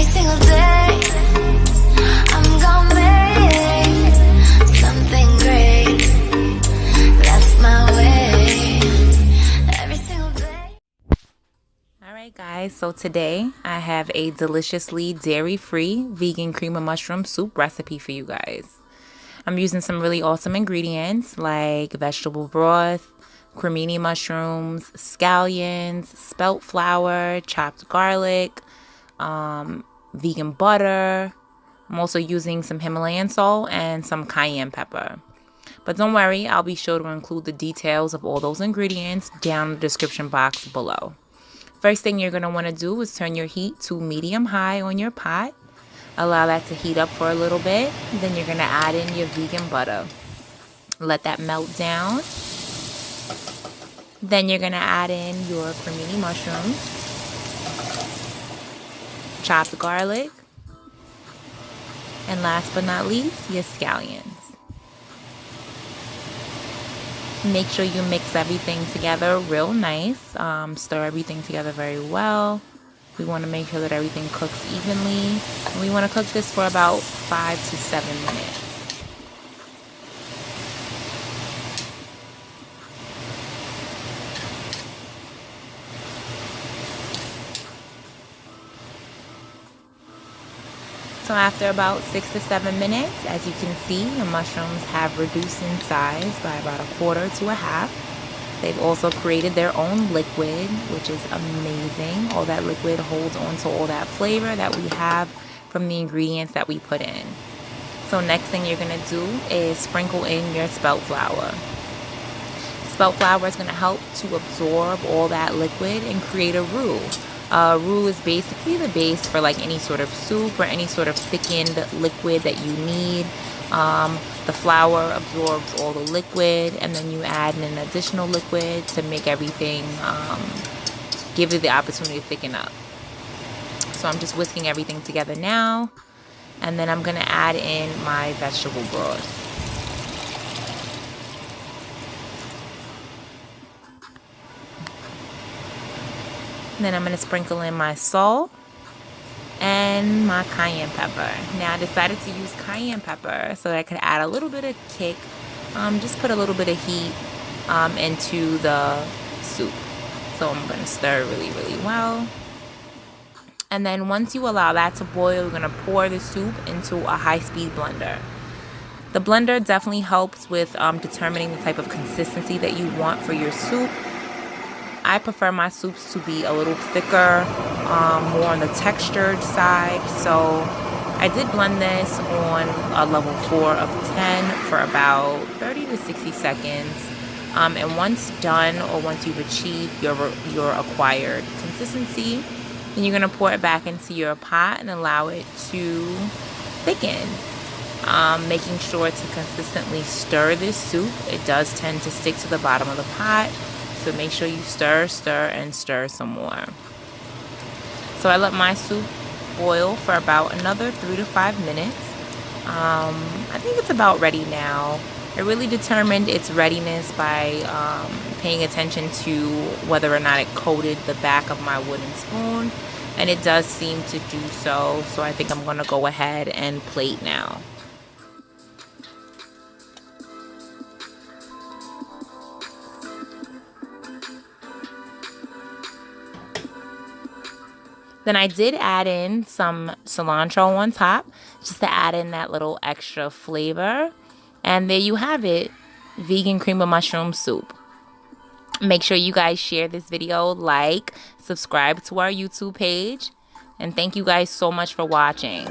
Every single day, I'm gonna make something great. That's my way. Every single day. Alright guys, so today I have a deliciously dairy-free vegan cream of mushroom soup recipe for you guys. I'm using some really awesome ingredients like vegetable broth, cremini mushrooms, scallions, spelt flour, chopped garlic, vegan butter. I'm also using some Himalayan salt and some cayenne pepper. But don't worry, I'll be sure to include the details of all those ingredients down in the description box below. First thing you're going to want to do is turn your heat to medium-high on your pot. Allow that to heat up for a little bit. Then you're going to add in your vegan butter. Let that melt down. Then you're going to add in your cremini mushrooms, chopped garlic, and last but not least, your scallions. Make sure you mix everything together real nice. Stir everything together very well. We want to make sure that everything cooks evenly. And we want to cook this for about 5 to 7 minutes. So after about 6 to 7 minutes, as you can see, the mushrooms have reduced in size by about 1/4 to 1/2. They've also created their own liquid, which is amazing. All that liquid holds on to all that flavor that we have from the ingredients that we put in. So next thing you're going to do is sprinkle in your spelt flour. Spelt flour is going to help to absorb all that liquid and create a roux. Roux is basically the base for like any sort of soup or any sort of thickened liquid that you need. The flour absorbs all the liquid, and then you add in an additional liquid to make everything, give you the opportunity to thicken up. So I'm just whisking everything together now, and then I'm going to add in my vegetable broth. And then I'm going to sprinkle in my salt and my cayenne pepper. Now I decided to use cayenne pepper so that I could add a little bit of kick, just put a little bit of heat into the soup. So I'm going to stir really well. And then once you allow that to boil, you're going to pour the soup into a high-speed blender. The blender definitely helps with determining the type of consistency that you want for your soup. I prefer my soups to be a little thicker, more on the textured side. So I did blend this on a level 4 of 10 for about 30 to 60 seconds. And once done, or once you've achieved your acquired consistency, then you're going to pour it back into your pot and allow it to thicken. Making sure to consistently stir this soup. It does tend to stick to the bottom of the pot. So make sure you stir some more. So I let my soup boil for about another 3 to 5 minutes. I think it's about ready now. I really determined its readiness by paying attention to whether or not it coated the back of my wooden spoon. And it does seem to do so. So I think I'm going to go ahead and plate now. Then I did add in some cilantro on top, just to add in that little extra flavor. And there you have it, vegan cream of mushroom soup. Make sure you guys share this video, like, subscribe to our YouTube page. And thank you guys so much for watching.